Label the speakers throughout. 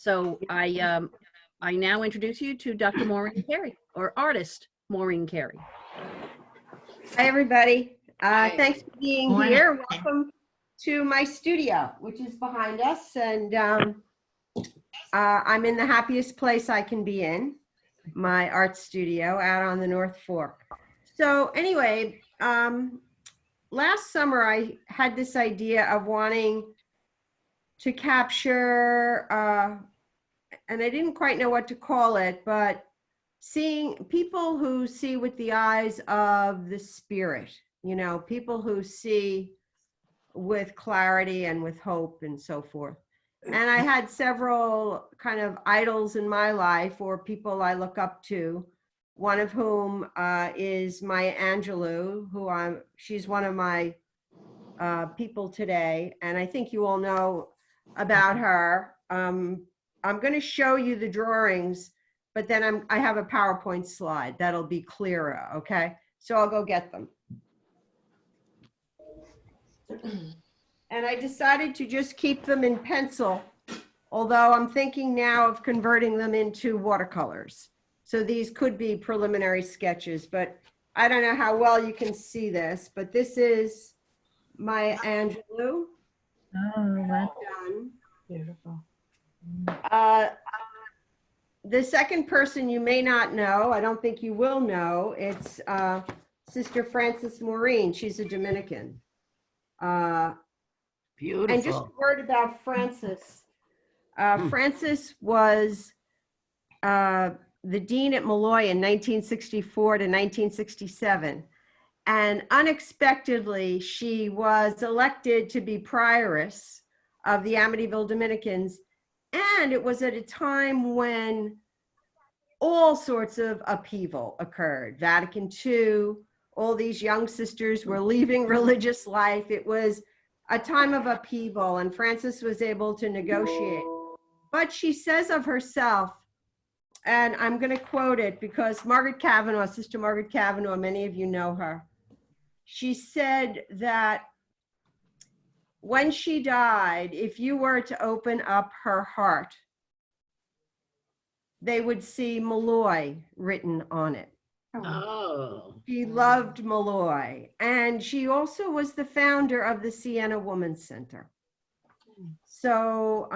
Speaker 1: So I now introduce you to Dr. Maureen Carey, or artist Maureen Carey.
Speaker 2: Hi, everybody.
Speaker 3: Hi.
Speaker 2: Thanks for being here. Welcome to my studio, which is behind us. And I'm in the happiest place I can be in, my art studio out on the North Fork. So anyway, last summer I had this idea of wanting to capture, and I didn't quite know what to call it, but seeing people who see with the eyes of the spirit, you know, people who see with clarity and with hope and so forth. And I had several kind of idols in my life, or people I look up to, one of whom is Maya Angelou, who she's one of my people today. And I think you all know about her. I'm going to show you the drawings, but then I have a PowerPoint slide that'll be clearer, okay? So I'll go get them. And I decided to just keep them in pencil, although I'm thinking now of converting them into watercolors. So these could be preliminary sketches, but I don't know how well you can see this, but this is Maya Angelou.
Speaker 4: Oh, that's
Speaker 2: Done.
Speaker 4: beautiful.
Speaker 2: The second person you may not know, I don't think you will know, it's Sister Frances Maureen. She's a Dominican.
Speaker 3: Beautiful.
Speaker 2: And just a word about Frances. Frances was the dean at Molloy in 1964 to 1967. And unexpectedly, she was elected to be prioress of the Amityville Dominicans. And it was at a time when all sorts of upheaval occurred. Vatican II, all these young sisters were leaving religious life. It was a time of upheaval, and Frances was able to negotiate. But she says of herself, and I'm going to quote it because Margaret Kavanaugh, Sister Margaret Kavanaugh, many of you know her. She said that when she died, if you were to open up her heart, they would see Molloy written on it.
Speaker 3: Oh.
Speaker 2: She loved Molloy, and she also was the founder of the Siena Women's Center. So,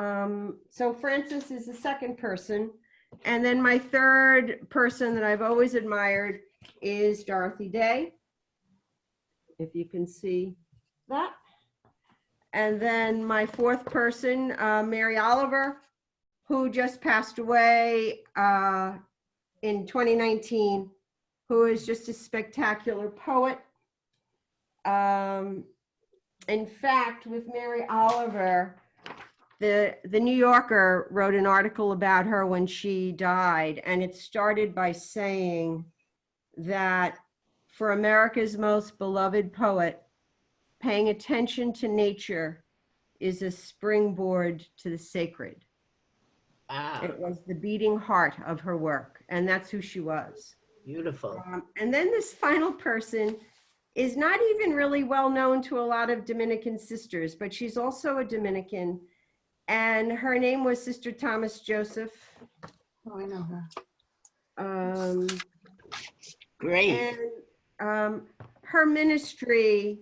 Speaker 2: so Frances is the second person. And then my third person that I've always admired is Dorothy Day, if you can see that. And then my fourth person, Mary Oliver, who just passed away in 2019, who is just a spectacular poet. In fact, with Mary Oliver, the New Yorker wrote an article about her when she died, and it started by saying that for America's most beloved poet, paying attention to nature is a springboard to the sacred.
Speaker 3: Wow.
Speaker 2: It was the beating heart of her work, and that's who she was.
Speaker 3: Beautiful.
Speaker 2: And then this final person is not even really well known to a lot of Dominican sisters, but she's also a Dominican, and her name was Sister Thomas Joseph.
Speaker 4: Oh, I know her.
Speaker 3: Great.
Speaker 2: And her ministry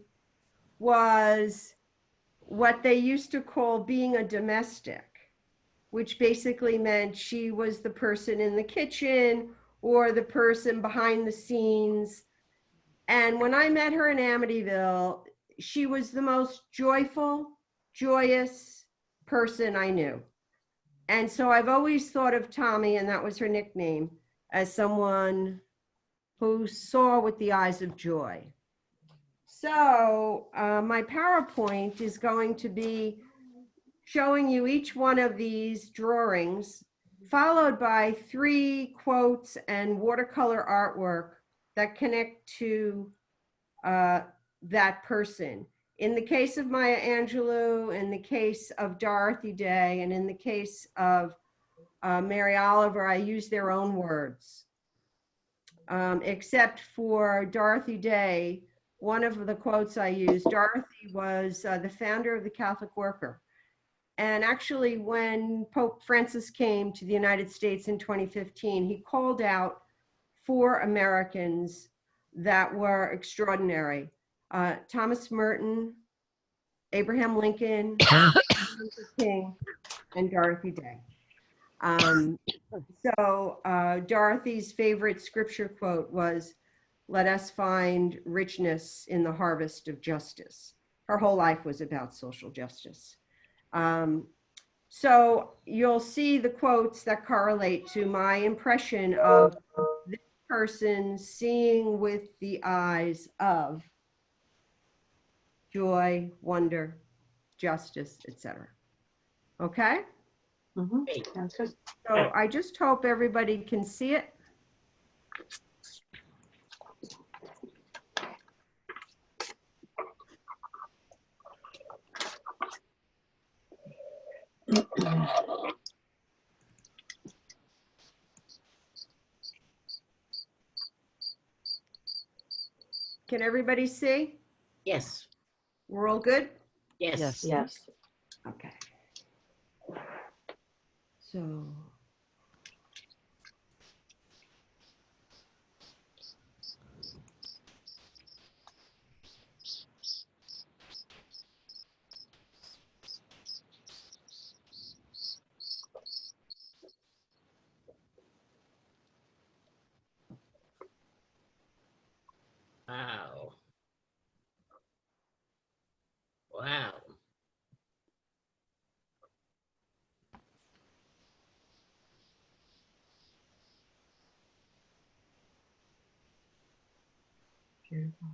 Speaker 2: was what they used to call being a domestic, which basically meant she was the person in the kitchen or the person behind the scenes. And when I met her in Amityville, she was the most joyful, joyous person I knew. And so I've always thought of Tommy, and that was her nickname, as someone who saw with the eyes of joy. So my PowerPoint is going to be showing you each one of these drawings, followed by 3 quotes and watercolor artwork that connect to that person. In the case of Maya Angelou, in the case of Dorothy Day, and in the case of Mary Oliver, I use their own words. Except for Dorothy Day, one of the quotes I used, Dorothy was the founder of the Catholic Worker. And actually, when Pope Francis came to the United States in 2015, he called out 4 Americans that were extraordinary. Thomas Merton, Abraham Lincoln, Martin Luther King, and Dorothy Day. Dorothy's favorite scripture quote was, "Let us find richness in the harvest of justice." Her whole life was about social justice. So you'll see the quotes that correlate to my impression of this person seeing with the eyes of joy, wonder, justice, etc. Okay?
Speaker 4: Mhm.
Speaker 3: Great.
Speaker 4: Sounds good.
Speaker 2: So I just hope everybody can see it. Can everybody see?
Speaker 3: Yes.
Speaker 2: We're all good?
Speaker 3: Yes.
Speaker 4: Yes.
Speaker 2: Okay. So.
Speaker 3: Wow. Wow.
Speaker 4: Beautiful.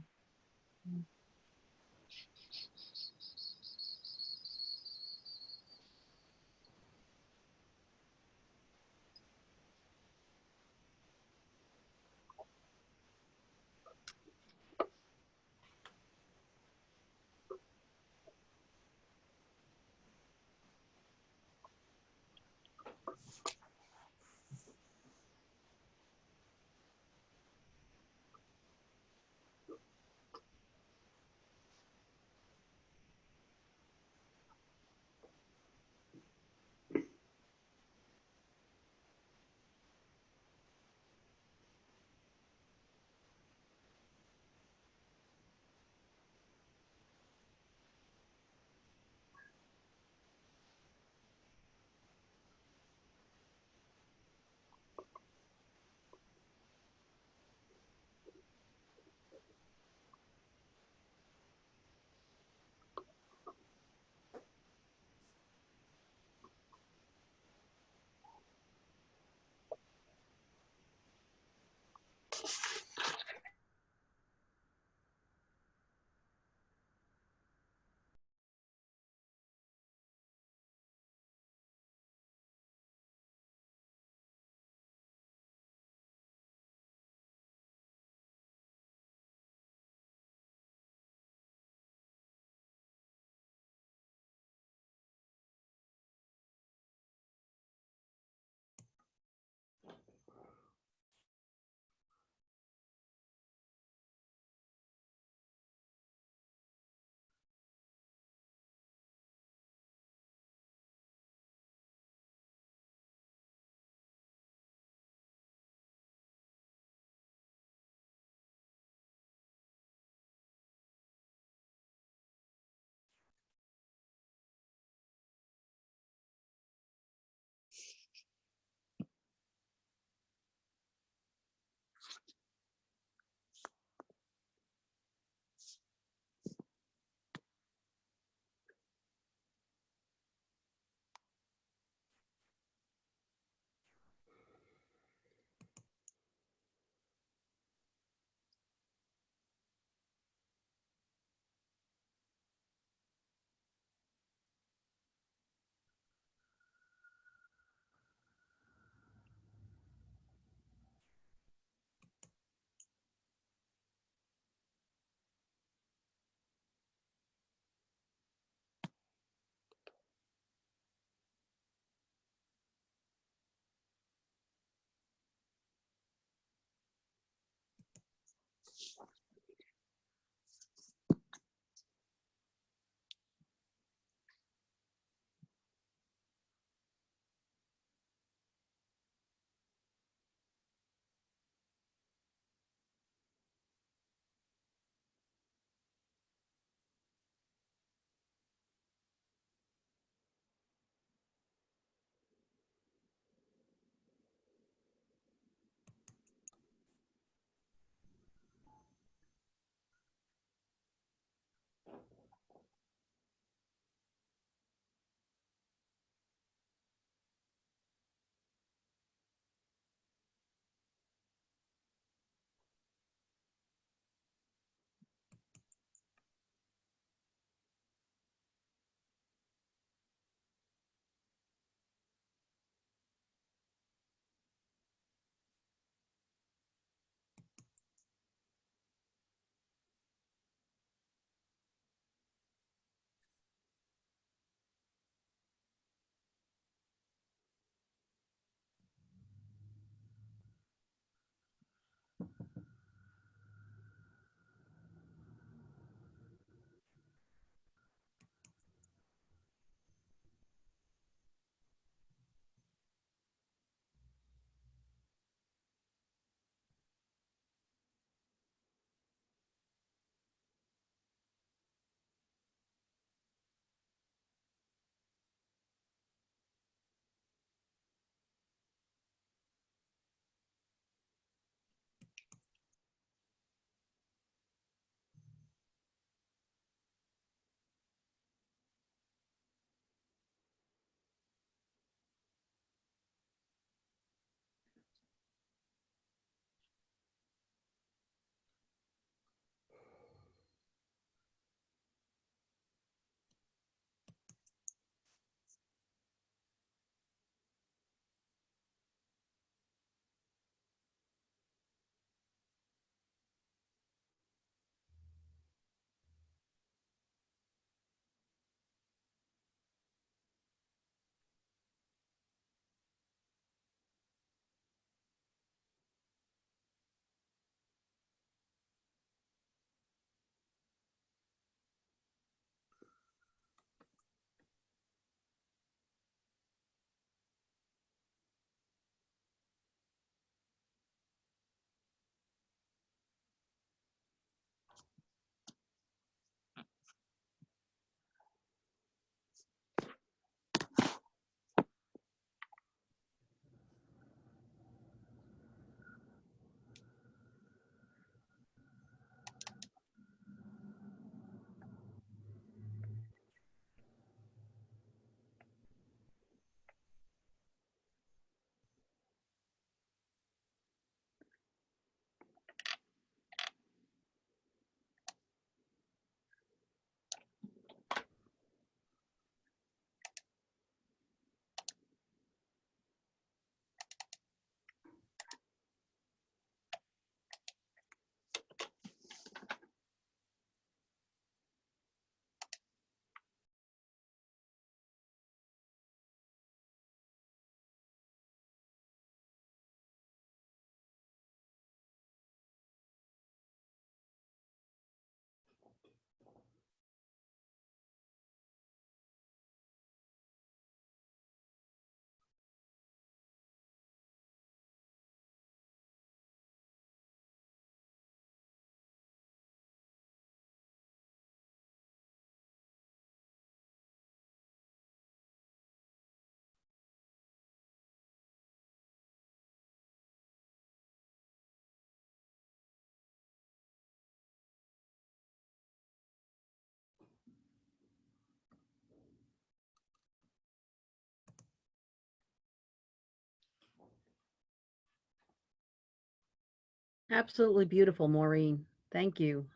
Speaker 1: Absolutely beautiful, Maureen. Thank you.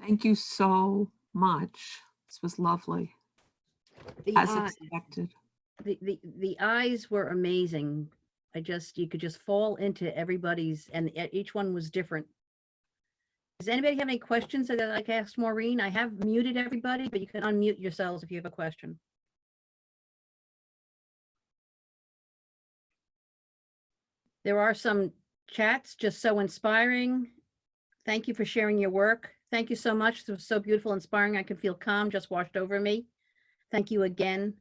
Speaker 4: Thank you so much. This was lovely,
Speaker 1: The,
Speaker 4: as
Speaker 1: eye-
Speaker 4: expected.
Speaker 1: the eyes were amazing. You could just fall into everybody's, and each one was different. Does anybody have any questions that I'd like to ask Maureen? I have muted everybody, but you can unmute yourselves if you have a question. There are some chats, just so inspiring. Thank you for sharing your work. Thank you so much. It was so beautiful, inspiring. I could feel calm just washed over me. Thank you again.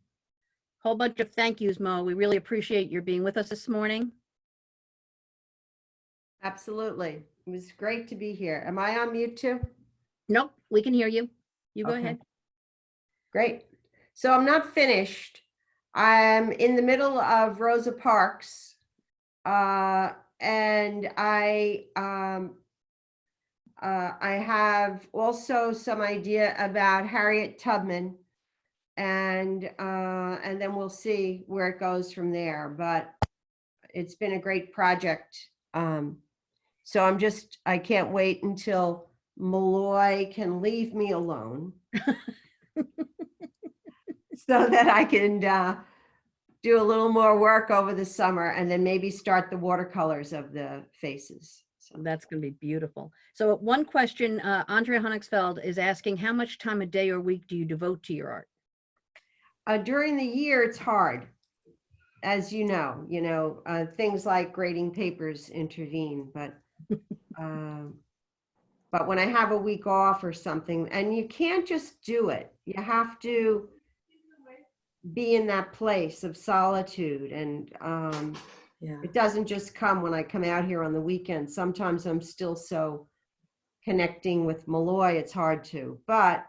Speaker 1: Whole bunch of thank yous, Mo. We really appreciate your being with us this morning.
Speaker 2: Absolutely. It was great to be here. Am I on mute too?
Speaker 1: Nope, we can hear you. You go
Speaker 2: Okay.
Speaker 1: ahead.
Speaker 2: Great. So I'm not finished. I'm in the middle of Rosa Parks. And I have also some idea about Harriet Tubman, and then we'll see where it goes from there. But it's been a great project. So I can't wait until Molloy can leave me alone so that I can do a little more work over the summer and then maybe start the watercolors of the faces. So
Speaker 1: That's going to be beautiful. So one question, Andrea Honixfeld is asking, how much time a day or week do you devote to your art?
Speaker 2: during the year, it's hard. As you know, things like grading papers intervene, but when I have a week off or something, and you can't just do it, you have to be in that place of solitude. And
Speaker 5: Yeah.
Speaker 2: it doesn't just come when I come out here on the weekend. Sometimes I'm still so connecting with Molloy, it's hard to. But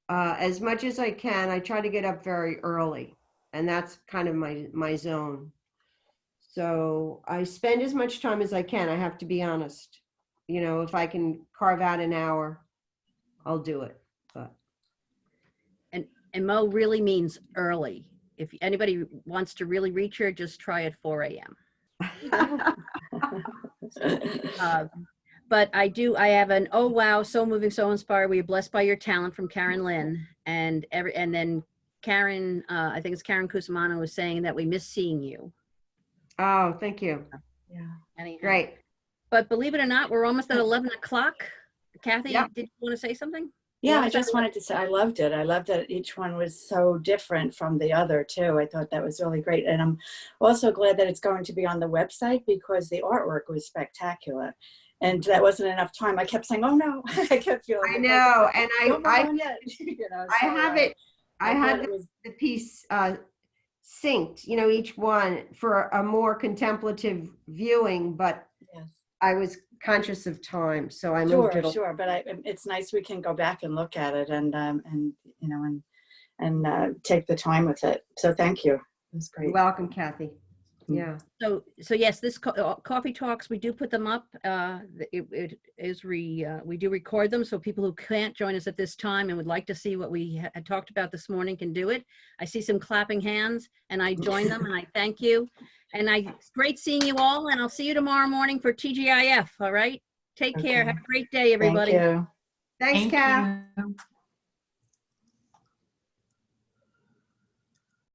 Speaker 2: as much as I can, I try to get up very early. And that's kind of my zone. So I spend as much time as I can. I have to be honest. If I can carve out an hour, I'll do it. But
Speaker 1: And Mo really means early. If anybody wants to really reach her, just try at 4 a.m. But I have an, oh wow, so moving, so inspired. We are blessed by your talent from Karen Lynn. And then Karen, I think it's Karen Cusimano, was saying that we miss seeing you.
Speaker 2: Oh, thank you.
Speaker 5: Yeah.
Speaker 1: Anyhow.
Speaker 2: Great.
Speaker 1: But believe it or not, we're almost at 11 o'clock. Kathy,
Speaker 2: Yep.
Speaker 1: did you want to say something?
Speaker 5: Yeah, I just wanted to say I loved it. I loved that each one was so different from the other too. I thought that was really great. And I'm also glad that it's going to be on the website because the artwork was spectacular. And that wasn't enough time. I kept saying, oh no, I kept feeling
Speaker 2: I know. And I have it. I had the piece synced, each one for a more contemplative viewing, but
Speaker 5: Yes.
Speaker 2: I was conscious of time, so I moved it.
Speaker 5: Sure. But it's nice we can go back and look at it and take the time with it. So thank you. It was great.
Speaker 2: You're welcome, Kathy. Yeah.
Speaker 1: So yes, this coffee talks, we do put them up. We do record them, so people who can't join us at this time and would like to see what we had talked about this morning can do it. I see some clapping hands, and I join them, and I thank you. And it's great seeing you all, and I'll see you tomorrow morning for TGIF. All right, take care. Have a great day, everybody.
Speaker 5: Thank you.
Speaker 2: Thanks, Kat.
Speaker 4: You.